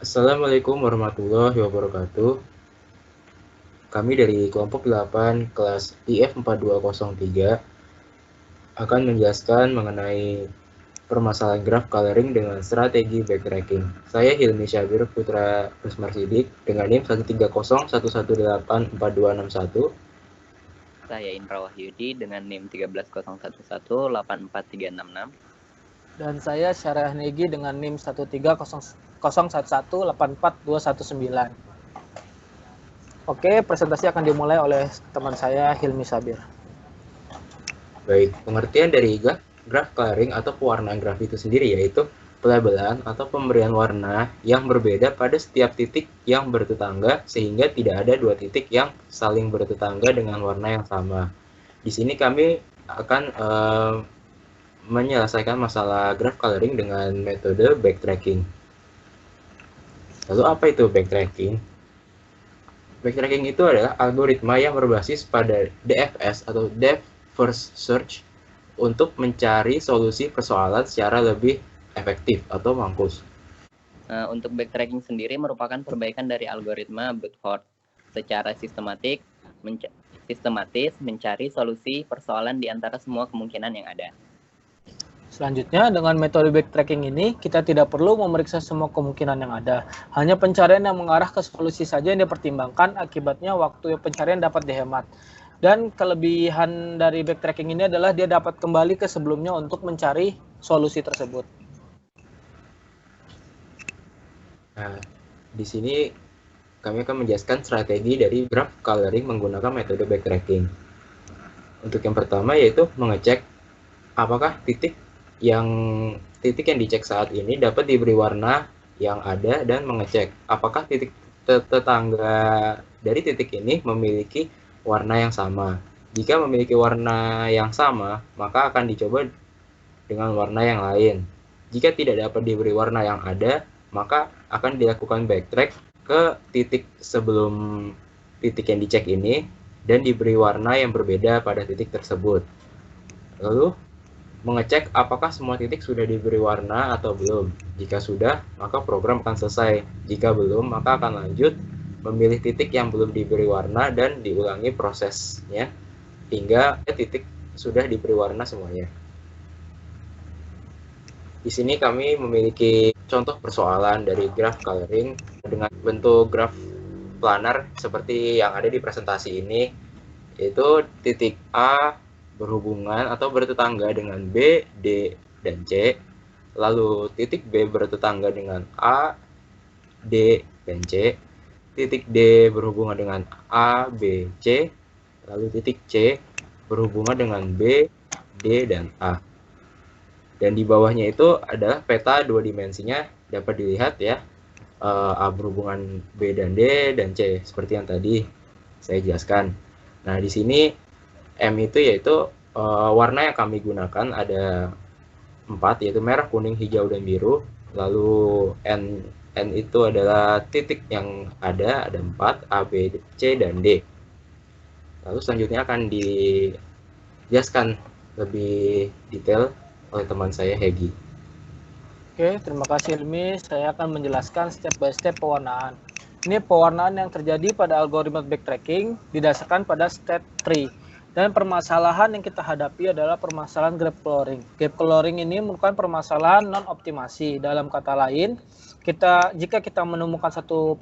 Assalamualaikum warahmatullahi wabarakatuh. Kami dari kelompok 8 kelas IF 4203 akan menjelaskan mengenai permasalahan graph coloring dengan strategi backtracking. Saya Hilmi Syabir Putra Rusmar Sidik dengan NIM 13011184261. Saya Indra Wahyudi dengan NIM 13011843666. Dan saya Syarah Negi dengan NIM 13001184219. Oke, presentasi akan dimulai oleh teman saya Hilmi Syabir. Baik, pengertian dari graph coloring atau pewarnaan graf itu sendiri yaitu pelabelan atau pemberian warna yang berbeda pada setiap titik yang bertetangga sehingga tidak ada dua titik yang saling bertetangga dengan warna yang sama. Di sini kami akan menyelesaikan masalah graph coloring dengan metode backtracking. Lalu apa itu backtracking? Backtracking itu adalah algoritma yang berbasis pada DFS atau Depth First Search untuk mencari solusi persoalan secara lebih efektif atau mampus. Untuk backtracking sendiri merupakan perbaikan dari algoritma brute force secara sistematis mencari solusi persoalan di antara semua kemungkinan yang ada. Selanjutnya, dengan metode backtracking ini, kita tidak perlu memeriksa semua kemungkinan yang ada. Hanya pencarian yang mengarah ke solusi saja yang dipertimbangkan, akibatnya waktu pencarian dapat dihemat. Dan kelebihan dari backtracking ini adalah dia dapat kembali ke sebelumnya untuk mencari solusi tersebut. Nah, di sini kami akan menjelaskan strategi dari graph coloring menggunakan metode backtracking. Untuk yang pertama yaitu mengecek apakah titik yang dicek saat ini dapat diberi warna yang ada dan mengecek apakah titik tetangga dari titik ini memiliki warna yang sama. Jika memiliki warna yang sama, maka akan dicoba dengan warna yang lain. Jika tidak dapat diberi warna yang ada, maka akan dilakukan backtrack ke titik sebelum titik yang dicek ini dan diberi warna yang berbeda pada titik tersebut. Lalu mengecek apakah semua titik sudah diberi warna atau belum. Jika sudah, maka program akan selesai. Jika belum, maka akan lanjut memilih titik yang belum diberi warna dan diulangi prosesnya hingga titik sudah diberi warna semuanya. Di sini kami memiliki contoh persoalan dari graph coloring dengan bentuk graf planar seperti yang ada di presentasi ini, yaitu titik A berhubungan atau bertetangga dengan B, D, dan C, lalu titik B bertetangga dengan A, D, dan C, titik D berhubungan dengan A, B, C, lalu titik C berhubungan dengan B, D, dan A. Dan di bawahnya itu adalah peta dua dimensinya dapat dilihat ya, A berhubungan B dan D dan C seperti yang tadi saya jelaskan. Nah di sini M itu yaitu warna yang kami gunakan ada 4 yaitu merah, kuning, hijau, dan biru. Lalu N itu adalah titik yang ada 4 A, B, C, dan D. Lalu selanjutnya akan dijelaskan lebih detail oleh teman saya Hegi. Oke, terima kasih Hilmi. Saya akan menjelaskan step by step pewarnaan. Ini pewarnaan yang terjadi pada algoritma backtracking didasarkan pada step 3. Dan permasalahan yang kita hadapi adalah permasalahan graph coloring. Graph coloring ini merupakan permasalahan non-optimasi. Dalam kata lain, jika kita menemukan satu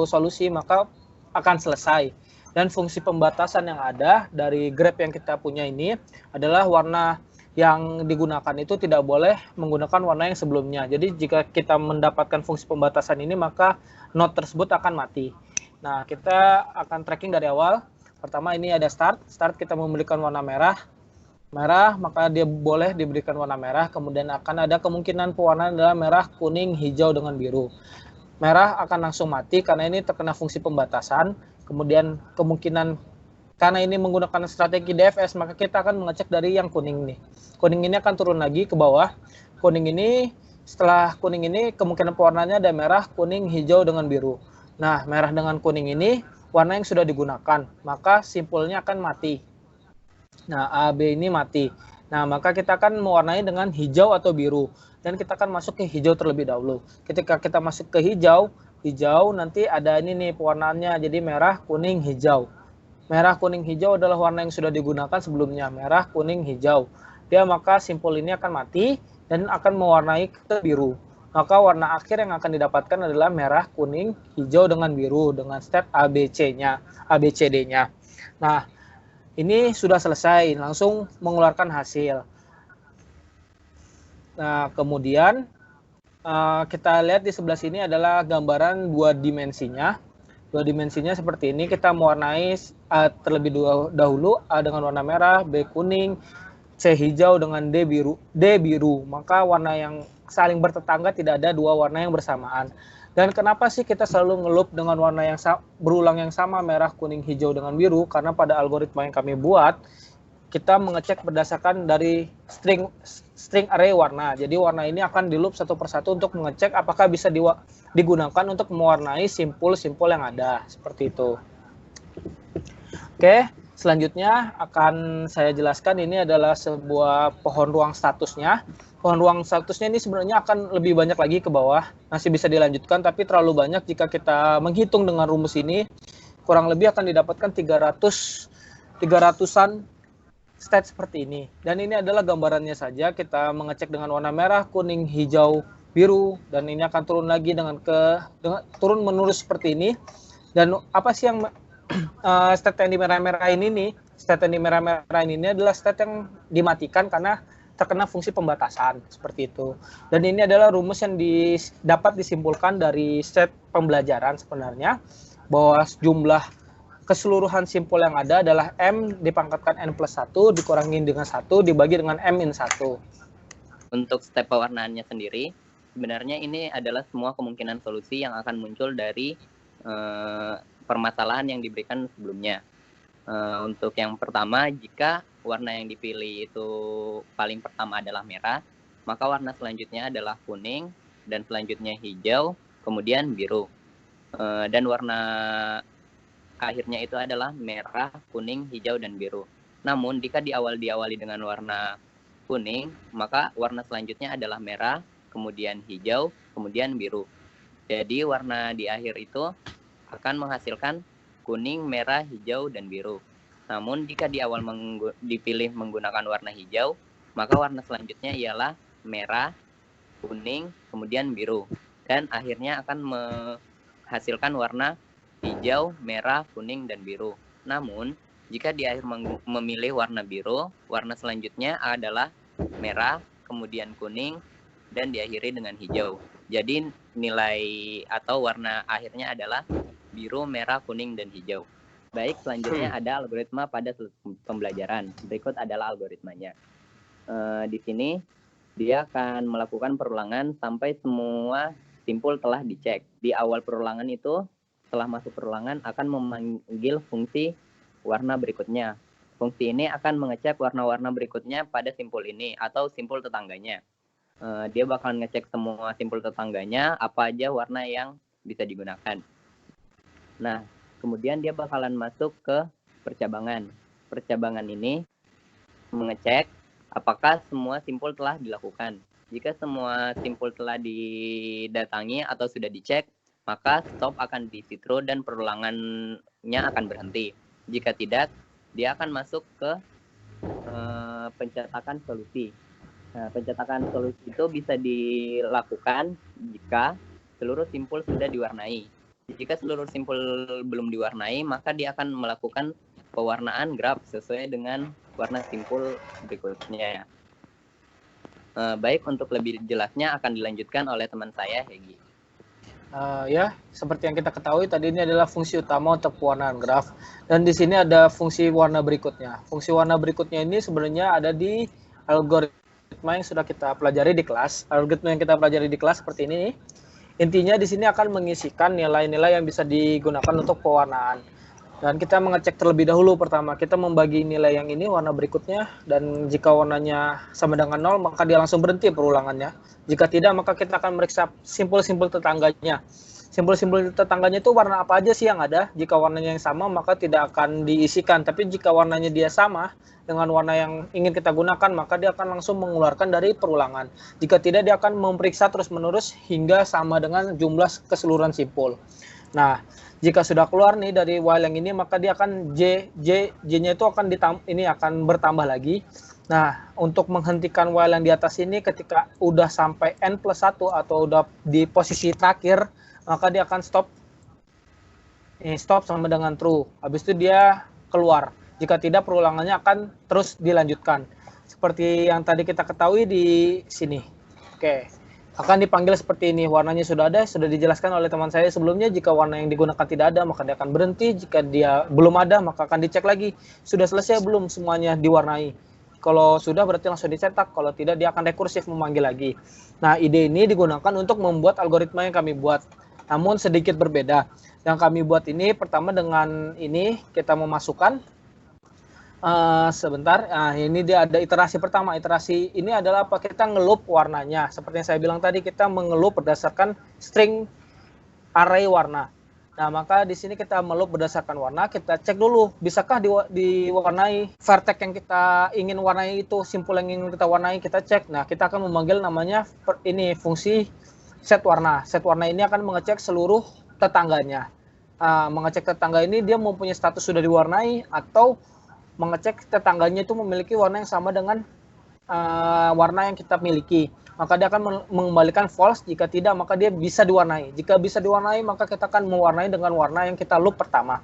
solusi maka akan selesai. Dan fungsi pembatasan yang ada dari graph yang kita punya ini adalah warna yang digunakan itu tidak boleh menggunakan warna yang sebelumnya. Jadi jika kita mendapatkan fungsi pembatasan ini maka node tersebut akan mati. Nah, kita akan tracking dari awal. Pertama ini ada start kita memberikan warna merah, maka dia boleh diberikan warna merah. Kemudian akan ada kemungkinan pewarnaan adalah merah, kuning, hijau dengan biru. Merah akan langsung mati karena ini terkena fungsi pembatasan. Kemudian kemungkinan karena ini menggunakan strategi DFS, maka kita akan mengecek dari yang kuning nih. Kuning ini akan turun lagi ke bawah. Setelah kuning ini kemungkinan pewarnaannya ada merah, kuning, hijau dengan biru. Nah, merah dengan kuning ini warna yang sudah digunakan, maka simpulnya akan mati. Nah, A, B ini mati. Nah, maka kita akan mewarnai dengan hijau atau biru. Dan kita akan masuk ke hijau terlebih dahulu. Ketika kita masuk ke hijau nanti ada ini nih pewarnaannya. Jadi merah, kuning, hijau. Merah, kuning, hijau adalah warna yang sudah digunakan sebelumnya. Merah, kuning, hijau. Maka simpul ini akan mati dan akan mewarnai ke biru. Maka warna akhir yang akan didapatkan adalah merah, kuning, hijau dengan biru dengan step ABCD-nya. Nah, ini sudah selesai, langsung mengeluarkan hasil. Nah, kemudian kita lihat di sebelah sini adalah gambaran dua dimensinya. Dua dimensinya seperti ini, kita mewarnai terlebih dahulu A dengan warna merah, B kuning, C hijau dengan D biru. Maka warna yang saling bertetangga, tidak ada dua warna yang bersamaan. Dan kenapa sih kita selalu ngeloop dengan warna yang berulang yang sama, merah, kuning, hijau dengan biru? Karena pada algoritma yang kami buat, kita mengecek berdasarkan dari string array warna. Jadi warna ini akan di loop satu persatu untuk mengecek apakah bisa digunakan untuk mewarnai simpul-simpul yang ada. Seperti itu. Oke, selanjutnya akan saya jelaskan, ini adalah sebuah pohon ruang statusnya. Pohon ruang statusnya ini sebenarnya akan lebih banyak lagi ke bawah, masih bisa dilanjutkan, tapi terlalu banyak jika kita menghitung dengan rumus ini. Kurang lebih akan didapatkan 300-an state seperti ini. Dan ini adalah gambarannya saja, kita mengecek dengan warna merah, kuning, hijau, biru, dan ini akan turun lagi dengan turun menurut seperti ini. Dan apa sih yang state yang di merah-merah ini nih? State yang di merah-merah ini adalah state yang dimatikan karena terkena fungsi pembatasan, seperti itu. Dan ini adalah rumus yang dapat disimpulkan dari set pembelajaran sebenarnya, bahwa jumlah keseluruhan simpul yang ada adalah M dipangkatkan N plus 1 dikurangi dengan 1 dibagi dengan M min 1. Untuk step pewarnaannya sendiri, sebenarnya ini adalah semua kemungkinan solusi yang akan muncul dari permasalahan yang diberikan sebelumnya. Untuk yang pertama, jika warna yang dipilih itu paling pertama adalah merah, maka warna selanjutnya adalah kuning, dan selanjutnya hijau, kemudian biru. Dan warna akhirnya itu adalah merah, kuning, hijau, dan biru. Namun, jika diawali dengan warna kuning, maka warna selanjutnya adalah merah, kemudian hijau, kemudian biru. Jadi, warna di akhir itu akan menghasilkan kuning, merah, hijau, dan biru. Namun, jika di awal dipilih menggunakan warna hijau, maka warna selanjutnya ialah merah, kuning, kemudian biru. Dan akhirnya akan menghasilkan warna hijau, merah, kuning, dan biru. Namun, jika di akhir memilih warna biru, warna selanjutnya adalah merah, kemudian kuning, dan diakhiri dengan hijau. Jadi, nilai atau warna akhirnya adalah biru, merah, kuning, dan hijau. Baik, selanjutnya ada algoritma pada pembelajaran. Berikut adalah algoritmanya. Di sini, dia akan melakukan perulangan sampai semua simpul telah dicek. Di awal perulangan itu, setelah masuk perulangan, akan memanggil fungsi warna berikutnya. Fungsi ini akan mengecek warna-warna berikutnya pada simpul ini atau simpul tetangganya. Dia bakal ngecek semua simpul tetangganya, apa aja warna yang bisa digunakan. Nah, kemudian dia bakalan masuk ke percabangan. Percabangan ini mengecek apakah semua simpul telah dilakukan. Jika semua simpul telah didatangi atau sudah dicek, maka stop akan di-citro dan perulangannya akan berhenti. Jika tidak, dia akan masuk ke pencetakan solusi. Nah, pencetakan solusi itu bisa dilakukan jika seluruh simpul sudah diwarnai. Jika seluruh simpul belum diwarnai, maka dia akan melakukan pewarnaan graf sesuai dengan warna simpul berikutnya. Baik, untuk lebih jelasnya akan dilanjutkan oleh teman saya, Hegi. Ya, seperti yang kita ketahui tadi, ini adalah fungsi utama untuk pewarnaan graf. Dan di sini ada fungsi warna berikutnya. Fungsi warna berikutnya ini sebenarnya ada di algoritma yang sudah kita pelajari di kelas. Algoritma yang kita pelajari di kelas seperti ini nih. Intinya di sini akan mengisikan nilai-nilai yang bisa digunakan untuk pewarnaan. Dan kita mengecek terlebih dahulu pertama. Kita membagi nilai yang ini warna berikutnya. Dan jika warnanya sama dengan 0, maka dia langsung berhenti perulangannya. Jika tidak, maka kita akan meriksa simpul-simpul tetangganya. Simbol-simbol tetangganya itu warna apa aja sih yang ada. Jika warnanya yang sama maka tidak akan diisikan, tapi jika warnanya dia sama dengan warna yang ingin kita gunakan maka dia akan langsung mengeluarkan dari perulangan. Jika tidak dia akan memeriksa terus-menerus hingga sama dengan jumlah keseluruhan simpul. Nah, jika sudah keluar nih dari while yang ini maka dia akan J-nya itu akan bertambah lagi. Nah, untuk menghentikan while yang di atas ini ketika udah sampai N+1 atau udah di posisi terakhir maka dia akan stop sama dengan true. Habis itu dia keluar. Jika tidak perulangannya akan terus dilanjutkan. Seperti yang tadi kita ketahui di sini. Oke. Akan dipanggil seperti ini. Warnanya sudah ada, sudah dijelaskan oleh teman saya sebelumnya. Jika warna yang digunakan tidak ada, maka dia akan berhenti. Jika dia belum ada, maka akan dicek lagi. Sudah selesai belum semuanya diwarnai. Kalau sudah berarti langsung dicetak. Kalau tidak, dia akan rekursif memanggil lagi. Nah, ide ini digunakan untuk membuat algoritma yang kami buat. Namun sedikit berbeda. Yang kami buat ini pertama dengan ini kita memasukkan sebentar. Nah, ini dia ada iterasi pertama. Iterasi ini adalah apa? Kita ngeloop warnanya. Seperti yang saya bilang tadi, kita mengeloop berdasarkan string array warna. Nah, maka di sini kita meloop berdasarkan warna. Kita cek dulu, bisakah diwarnai vertex yang kita ingin warnai itu, simpul yang ingin kita warnai, kita cek. Nah, kita akan memanggil namanya ini fungsi set warna. Set warna ini akan mengecek seluruh tetangganya. Mengecek tetangga ini dia mempunyai status sudah diwarnai atau mengecek tetangganya itu memiliki warna yang sama dengan warna yang kita miliki. Maka dia akan mengembalikan false. Jika tidak, maka dia bisa diwarnai. Jika bisa diwarnai, maka kita akan mewarnai dengan warna yang kita loop pertama.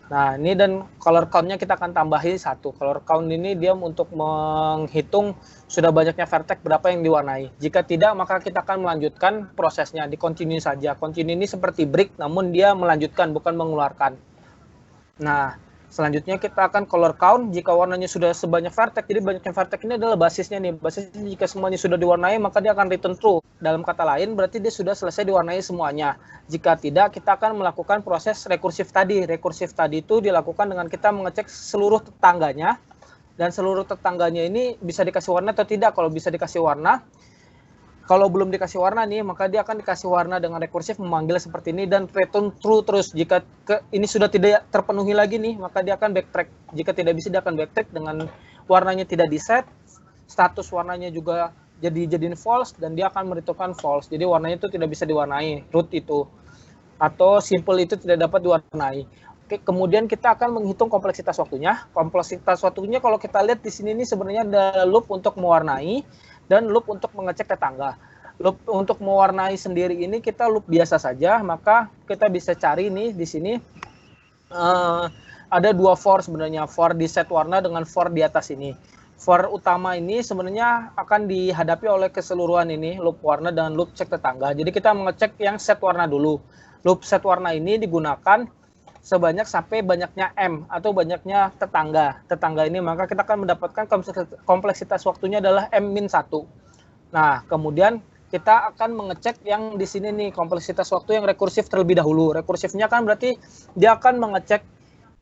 Nah, ini dan color count-nya kita akan tambahi 1. Color count ini dia untuk menghitung sudah banyaknya vertex berapa yang diwarnai. Jika tidak, maka kita akan melanjutkan prosesnya, di continue saja. Continue ini seperti break, namun dia melanjutkan, bukan mengeluarkan. Nah, selanjutnya kita akan color count jika warnanya sudah sebanyak vertex. Jadi banyaknya vertex ini adalah basisnya nih. Basisnya jika semuanya sudah diwarnai maka dia akan return true. Dalam kata lain berarti dia sudah selesai diwarnai semuanya. Jika tidak kita akan melakukan proses rekursif tadi. Rekursif tadi itu dilakukan dengan kita mengecek seluruh tetangganya. Dan seluruh tetangganya ini bisa dikasih warna atau tidak. Kalau bisa dikasih warna, kalau belum dikasih warna nih, maka dia akan dikasih warna dengan rekursif memanggil seperti ini dan return true terus. Jika ini sudah tidak terpenuhi lagi nih, maka dia akan backtrack. Jika tidak bisa, dia akan backtrack dengan warnanya tidak diset, status warnanya juga jadiin false, dan dia akan meritukan false. Jadi warnanya itu tidak bisa diwarnai, root itu. Atau simple itu tidak dapat diwarnai. Oke, kemudian kita akan menghitung kompleksitas waktunya. Kompleksitas waktunya kalau kita lihat di sini nih sebenarnya ada loop untuk mewarnai, dan loop untuk mengecek tetangga. Loop untuk mewarnai sendiri ini kita loop biasa saja, maka kita bisa cari nih di sini ada dua for sebenarnya, for di set warna dengan for di atas ini. For utama ini sebenarnya akan dihadapi oleh keseluruhan ini, loop warna dan loop cek tetangga. Jadi kita mengecek yang set warna dulu. Loop set warna ini digunakan sebanyak sampai banyaknya M atau banyaknya tetangga ini, maka kita akan mendapatkan kompleksitas waktunya adalah M-1. Nah, kemudian kita akan mengecek yang di sini nih, kompleksitas waktu yang rekursif terlebih dahulu. Rekursifnya kan berarti dia akan mengecek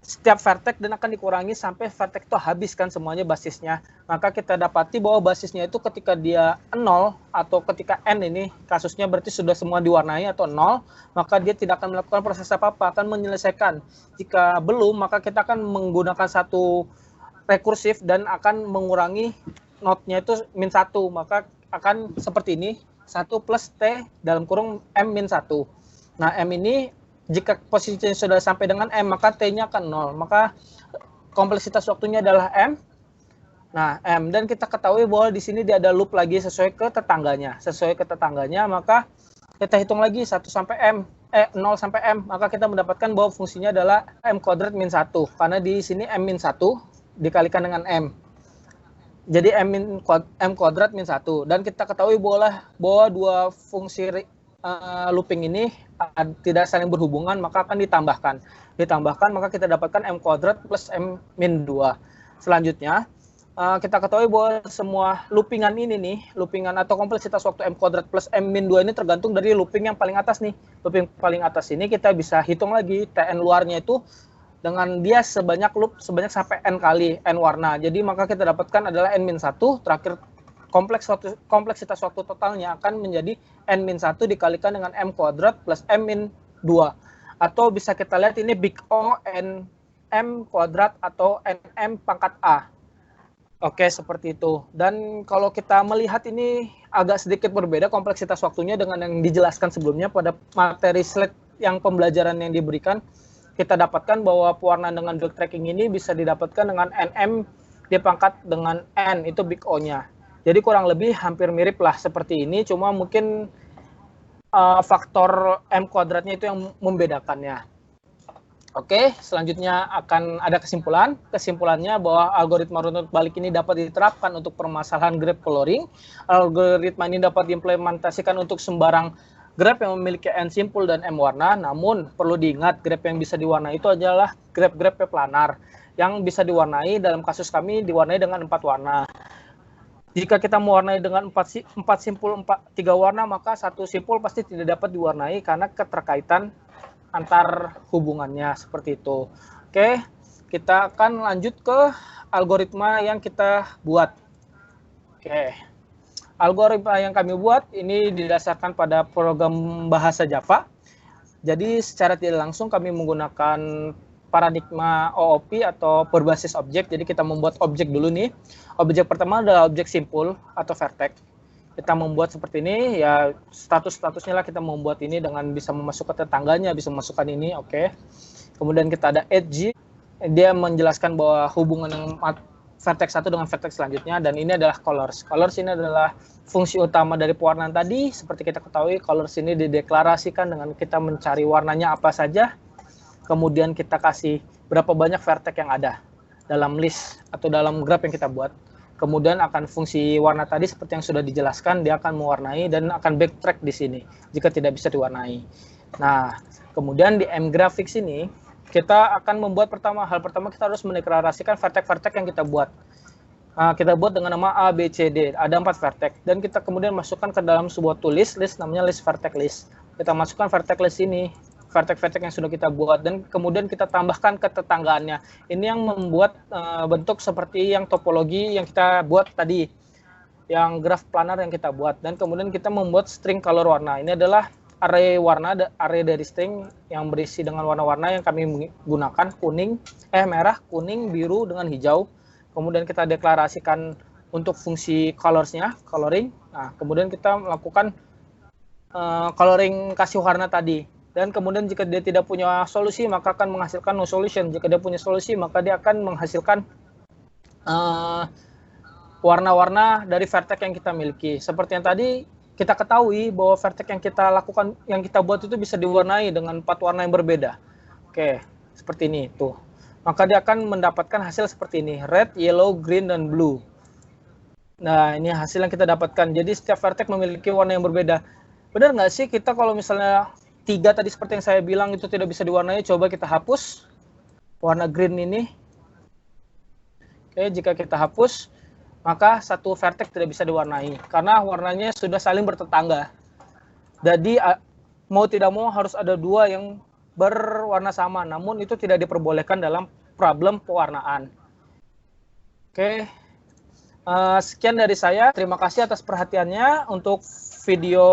setiap vertex dan akan dikurangi sampai vertex itu habis kan semuanya basisnya. Maka kita dapati bahwa basisnya itu ketika dia 0 atau ketika N ini kasusnya berarti sudah semua diwarnai atau 0, maka dia tidak akan melakukan proses apa-apa, akan menyelesaikan. Jika belum, maka kita akan menggunakan satu rekursif dan akan mengurangi node-nya itu -1, maka akan seperti ini, 1 plus T dalam kurung M-1. Nah, M ini jika posisinya sudah sampai dengan M, maka T-nya akan 0. Maka kompleksitas waktunya adalah M. Nah, M. Dan kita ketahui bahwa di sini dia ada loop lagi sesuai ke tetangganya. Sesuai ke tetangganya, maka kita hitung lagi 1 sampai M. 0 sampai M. Maka kita mendapatkan bahwa fungsinya adalah M kuadrat min 1. Karena di sini M min 1 dikalikan dengan M. Jadi M kuadrat min 1. Dan kita ketahui bahwa dua fungsi looping ini tidak saling berhubungan, maka akan ditambahkan, maka kita dapatkan M kuadrat plus M min 2. Selanjutnya kita ketahui bahwa semua loopingan ini nih, loopingan atau kompleksitas waktu M kuadrat plus M min 2 ini tergantung dari looping yang paling atas nih. Looping paling atas ini kita bisa hitung lagi Tn luarnya itu dengan dia sebanyak sampai N kali N warna. Jadi maka kita dapatkan adalah N min 1, terakhir kompleksitas waktu totalnya akan menjadi n-1 dikalikan dengan m kuadrat plus m-2. Atau bisa kita lihat ini big O n m kuadrat atau nm pangkat A. Oke, seperti itu. Dan kalau kita melihat ini agak sedikit berbeda kompleksitas waktunya dengan yang dijelaskan sebelumnya pada materi slide yang pembelajaran yang diberikan. Kita dapatkan bahwa pewarnaan dengan backtracking ini bisa didapatkan dengan nm dipangkat dengan n, itu big O-nya. Jadi kurang lebih hampir mirip lah seperti ini, cuma mungkin faktor m kuadratnya itu yang membedakannya. Oke, selanjutnya akan ada kesimpulan. Kesimpulannya bahwa algoritma runtut balik ini dapat diterapkan untuk permasalahan graph coloring. Algoritma ini dapat diimplementasikan untuk sembarang graph yang memiliki n simpul dan m warna. Namun perlu diingat graph yang bisa diwarnai itu adalah graph-graph planar yang bisa diwarnai, dalam kasus kami diwarnai dengan 4 warna. Jika kita mewarnai dengan 3 warna, maka satu simpul pasti tidak dapat diwarnai karena keterkaitan antar hubungannya seperti itu. Oke, kita akan lanjut ke algoritma yang kita buat. Oke, algoritma yang kami buat ini didasarkan pada program bahasa Java. Jadi secara tidak langsung kami menggunakan paradigma OOP atau berbasis objek. Jadi kita membuat objek dulu nih. Objek pertama adalah objek simpul atau vertex. Kita membuat seperti ini, ya statusnya lah kita membuat ini dengan bisa memasukkan tetangganya, bisa memasukkan ini, oke. Kemudian kita ada edge, dia menjelaskan bahwa hubungan yang vertex 1 dengan vertex selanjutnya, dan ini adalah colors. Colors ini adalah fungsi utama dari pewarnaan tadi. Seperti kita ketahui, colors ini dideklarasikan dengan kita mencari warnanya apa saja, kemudian kita kasih berapa banyak vertex yang ada dalam list atau dalam graph yang kita buat. Kemudian akan fungsi warna tadi seperti yang sudah dijelaskan, dia akan mewarnai dan akan backtrack di sini jika tidak bisa diwarnai. Nah, kemudian di mgraphics ini kita akan membuat hal pertama kita harus mendeklarasikan vertex-vertex yang kita buat. Kita buat dengan nama A, B, C, D. Ada 4 vertex dan kita kemudian masukkan ke dalam sebuah list namanya list vertex list. Kita masukkan vertex list ini, vertex-vertex yang sudah kita buat, dan kemudian kita tambahkan ketetanggaannya. Ini yang membuat bentuk seperti yang topologi yang kita buat tadi, yang graph planar yang kita buat. Dan kemudian kita membuat string color warna. Ini adalah array warna, array dari string yang berisi dengan warna-warna yang kami gunakan, merah, kuning, biru, dengan hijau. Kemudian kita deklarasikan untuk fungsi colorsnya, coloring. Nah, kemudian kita melakukan coloring kasih warna tadi. Dan kemudian jika dia tidak punya solusi, maka akan menghasilkan no solution. Jika dia punya solusi, maka dia akan menghasilkan warna-warna dari vertex yang kita miliki. Seperti yang tadi kita ketahui bahwa vertex yang kita lakukan, yang kita buat itu bisa diwarnai dengan 4 warna yang berbeda. Oke, seperti ini tuh. Maka dia akan mendapatkan hasil seperti ini, red, yellow, green, dan blue. Nah, ini hasil yang kita dapatkan. Jadi setiap vertex memiliki warna yang berbeda. Benar nggak sih kita kalau misalnya 3 tadi seperti yang saya bilang itu tidak bisa diwarnai, coba kita hapus warna green ini. Oke, jika kita hapus, maka satu vertex tidak bisa diwarnai karena warnanya sudah saling bertetangga. Jadi mau tidak mau harus ada 2 yang berwarna sama, namun itu tidak diperbolehkan dalam problem pewarnaan. Oke, sekian dari saya. Terima kasih atas perhatiannya untuk video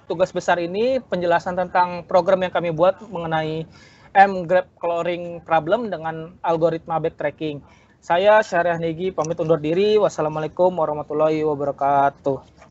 tugas besar ini, penjelasan tentang program yang kami buat mengenai graph coloring problem dengan algoritma backtracking. Saya Syariah Negi pamit undur diri. Wassalamualaikum warahmatullahi wabarakatuh.